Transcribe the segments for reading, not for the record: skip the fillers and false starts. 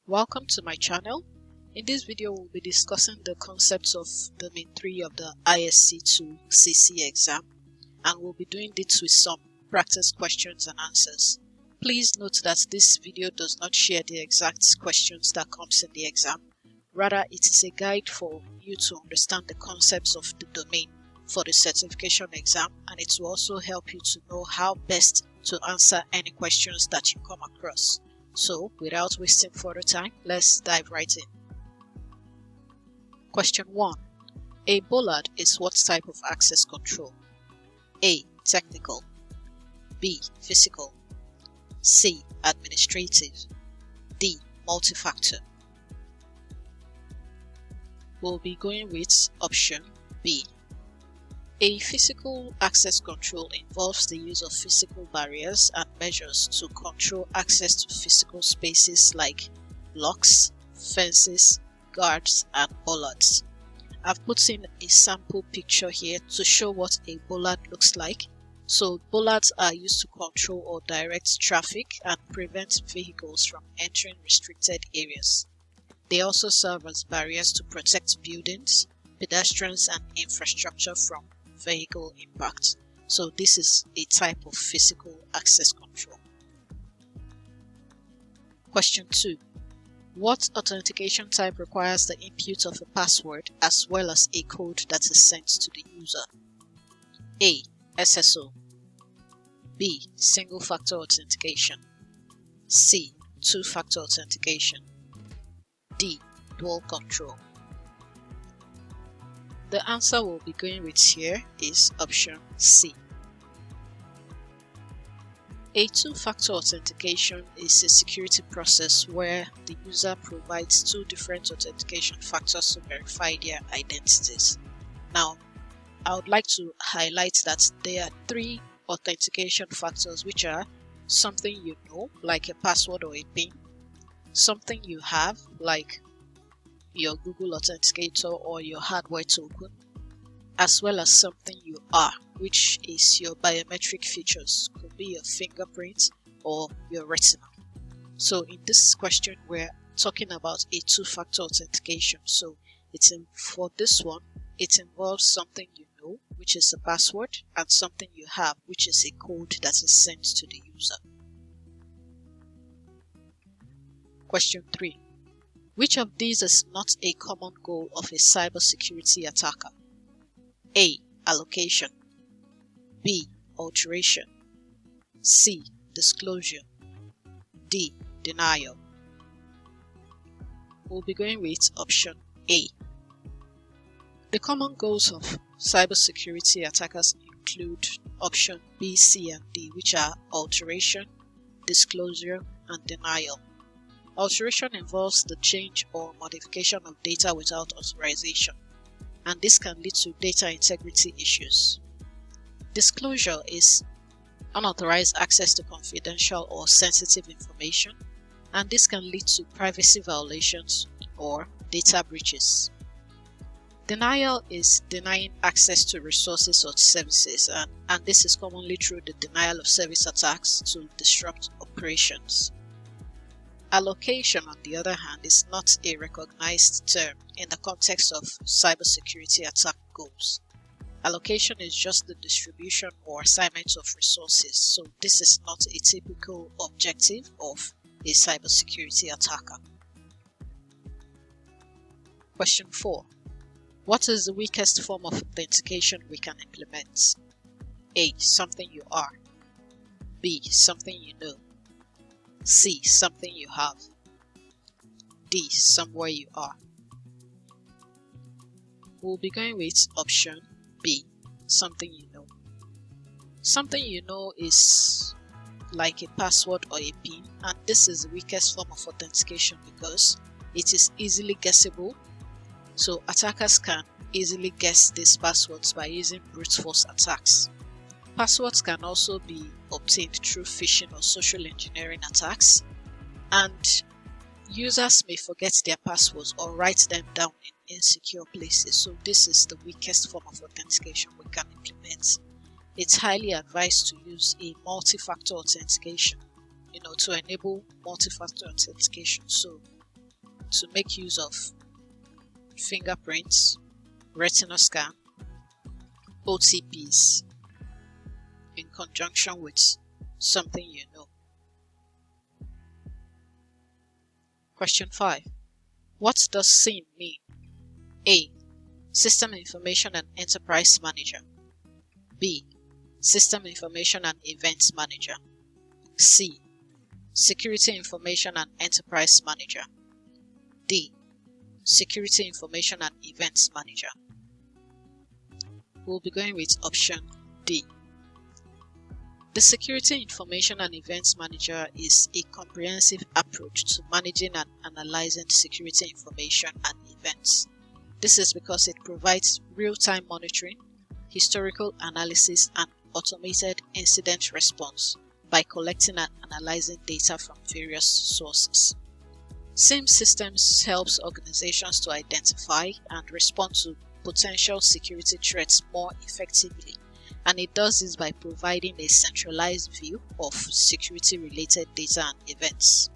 Welcome to my channel. In this video, we'll be discussing the concepts of Domain 3 of the ISC2 CC exam, and we'll be doing this with some practice questions and answers. Please note that this video does not share the exact questions that comes in the exam. Rather, it is a guide for you to understand the concepts of the domain for the certification exam, and it will also help you to know how best to answer any questions that you come across. So, without wasting further time, let's dive right in. Question 1. A bollard is what type of access control? A. Technical. B. Physical. C. Administrative. D. Multi-factor. We'll be going with option B. A physical access control involves the use of physical barriers and measures to control access to physical spaces like locks, fences, guards, and bollards. I've put in a sample picture here to show what a bollard looks like. So bollards are used to control or direct traffic and prevent vehicles from entering restricted areas. They also serve as barriers to protect buildings, pedestrians, and infrastructure from vehicle impact. So this is a type of physical access control. Question 2. What authentication type requires the input of a password as well as a code that is sent to the user? A. SSO. B. Single-factor authentication. C. Two-factor authentication. D. Dual control. The answer we'll be going with here is option C. A two-factor authentication is a security process where the user provides two different authentication factors to verify their identities. Now, I would like to highlight that there are three authentication factors, which are something you know, like a password or a PIN, something you have, like your Google Authenticator or your hardware token, as well as something you are, which is your biometric features, could be your fingerprint or your retina. So in this question, we're talking about a two-factor authentication. So for this one, it involves something you know, which is a password, and something you have, which is a code that is sent to the user. Question 3. Which of these is not a common goal of a cybersecurity attacker? A. Allocation. B. Alteration. C. Disclosure. D. Denial. We'll be going with option A. The common goals of cybersecurity attackers include option B, C, and D, which are alteration, disclosure, and denial. Alteration involves the change or modification of data without authorization, and this can lead to data integrity issues. Disclosure is unauthorized access to confidential or sensitive information, and this can lead to privacy violations or data breaches. Denial is denying access to resources or services, and this is commonly through the denial of service attacks to disrupt operations. Allocation, on the other hand, is not a recognized term in the context of cybersecurity attack goals. Allocation is just the distribution or assignment of resources, so this is not a typical objective of a cybersecurity attacker. Question 4. What is the weakest form of authentication we can implement? A. Something you are. B. Something you know. C. Something you have. D. Somewhere you are. We'll be going with option B. Something you know. Something you know is like a password or a PIN, and this is the weakest form of authentication because it is easily guessable. So attackers can easily guess these passwords by using brute force attacks. Passwords can also be obtained through phishing or social engineering attacks, and users may forget their passwords or write them down in insecure places. So this is the weakest form of authentication we can implement. It's highly advised to use a multi-factor authentication, to enable multi-factor authentication. So to make use of fingerprints, retina scan, OTPs in conjunction with something you know. Question 5. What does SIEM mean? A. System Information and Enterprise Manager. B. System Information and Events Manager. C. Security Information and Enterprise Manager. D. Security Information and Events Manager. We'll be going with option D. The Security Information and Events Manager is a comprehensive approach to managing and analyzing security information and events. This is because it provides real-time monitoring, historical analysis, and automated incident response by collecting and analyzing data from various sources. SIEM systems helps organizations to identify and respond to potential security threats more effectively, and it does this by providing a centralized view of security-related data and events.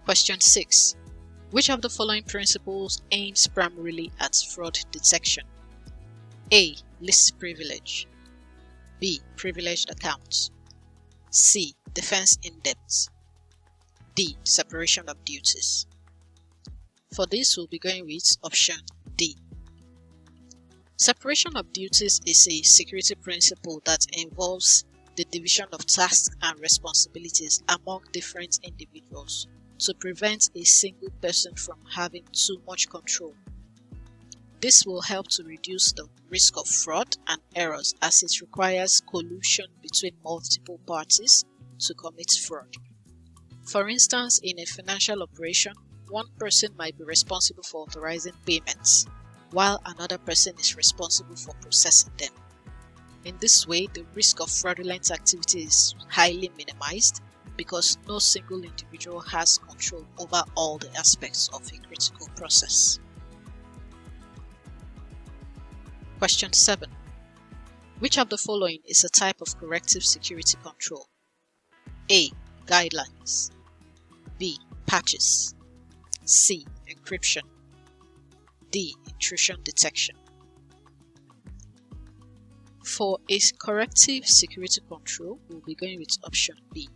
Question 6. Which of the following principles aims primarily at fraud detection? A. Least privilege. B. Privileged accounts. C. Defense in depth. D. Separation of duties. For this, we'll be going with option D. Separation of duties is a security principle that involves the division of tasks and responsibilities among different individuals to prevent a single person from having too much control. This will help to reduce the risk of fraud and errors, as it requires collusion between multiple parties to commit fraud. For instance, in a financial operation, one person might be responsible for authorizing payments, while another person is responsible for processing them. In this way, the risk of fraudulent activity is highly minimized because no single individual has control over all the aspects of a critical process. Question 7. Which of the following is a type of corrective security control? A. Guidelines. B. Patches. C. Encryption. D. Intrusion detection. For a corrective security control, we'll be going with option B.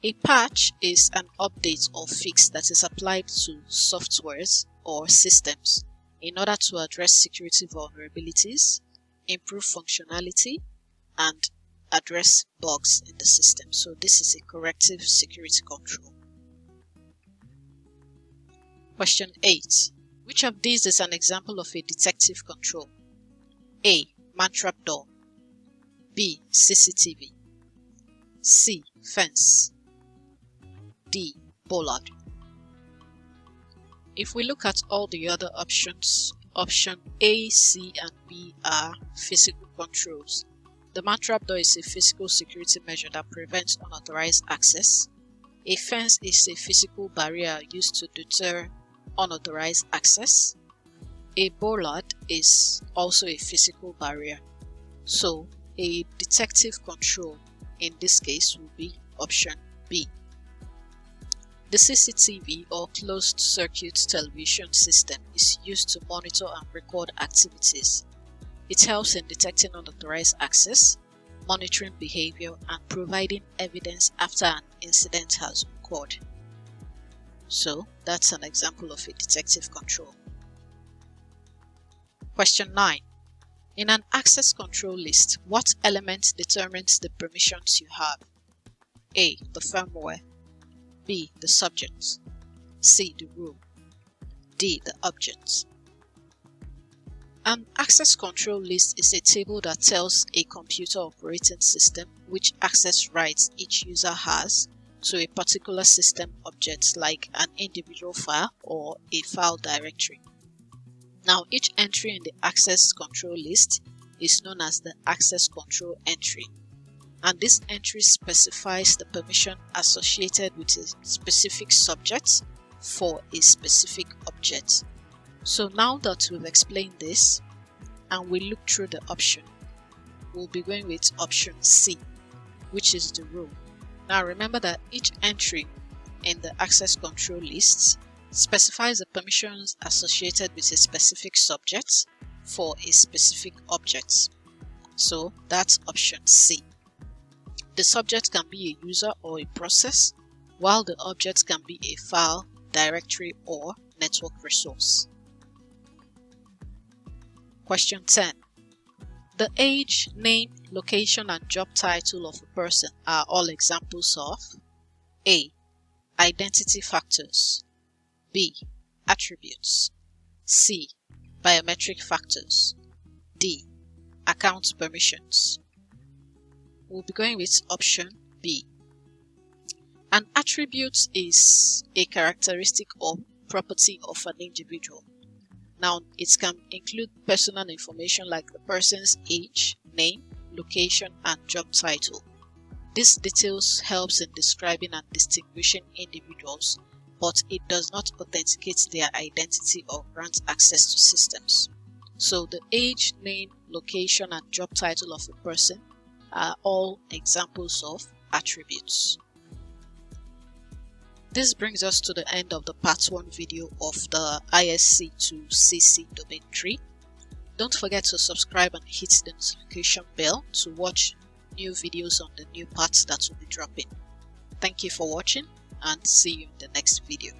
A patch is an update or fix that is applied to softwares or systems in order to address security vulnerabilities, improve functionality, and address bugs in the system. So this is a corrective security control. Question 8. Which of these is an example of a detective control? A. Man-trap door. B. CCTV. C. Fence. D. Bollard. If we look at all the other options, option A, C, and B are physical controls. The man-trap door is a physical security measure that prevents unauthorized access. A fence is a physical barrier used to deter unauthorized access. A bollard is also a physical barrier. So, a detective control in this case will be option B. The CCTV or closed circuit television system is used to monitor and record activities. It helps in detecting unauthorized access, monitoring behavior, and providing evidence after an incident has occurred. So, that's an example of a detective control. Question 9. In an access control list, what element determines the permissions you have? A. The firmware. B. The subject. C. The rule. D. The object. An access control list is a table that tells a computer operating system which access rights each user has to a particular system object, like an individual file or a file directory. Now, each entry in the access control list is known as the access control entry, and this entry specifies the permission associated with a specific subject for a specific object. So now that we've explained this and we look through the option, we'll be going with option C, which is the rule. Now remember that each entry in the access control lists specifies the permissions associated with a specific subject for a specific object. So that's option C. The subject can be a user or a process, while the object can be a file, directory, or network resource. Question 10. The age, name, location, and job title of a person are all examples of A. Identity factors, B. Attributes, C. Biometric factors, D. Account permissions. We'll be going with option B. An attribute is a characteristic or property of an individual. Now, it can include personal information like the person's age, name, location, and job title. This details helps in describing and distinguishing individuals, but it does not authenticate their identity or grant access to systems. So the age, name, location, and job title of a person are all examples of attributes. This brings us to the end of the part 1 video of the ISC2 CC Domain Tree. Don't forget to subscribe and hit the notification bell to watch new videos on the new parts that will be dropping. Thank you for watching and see you in the next video.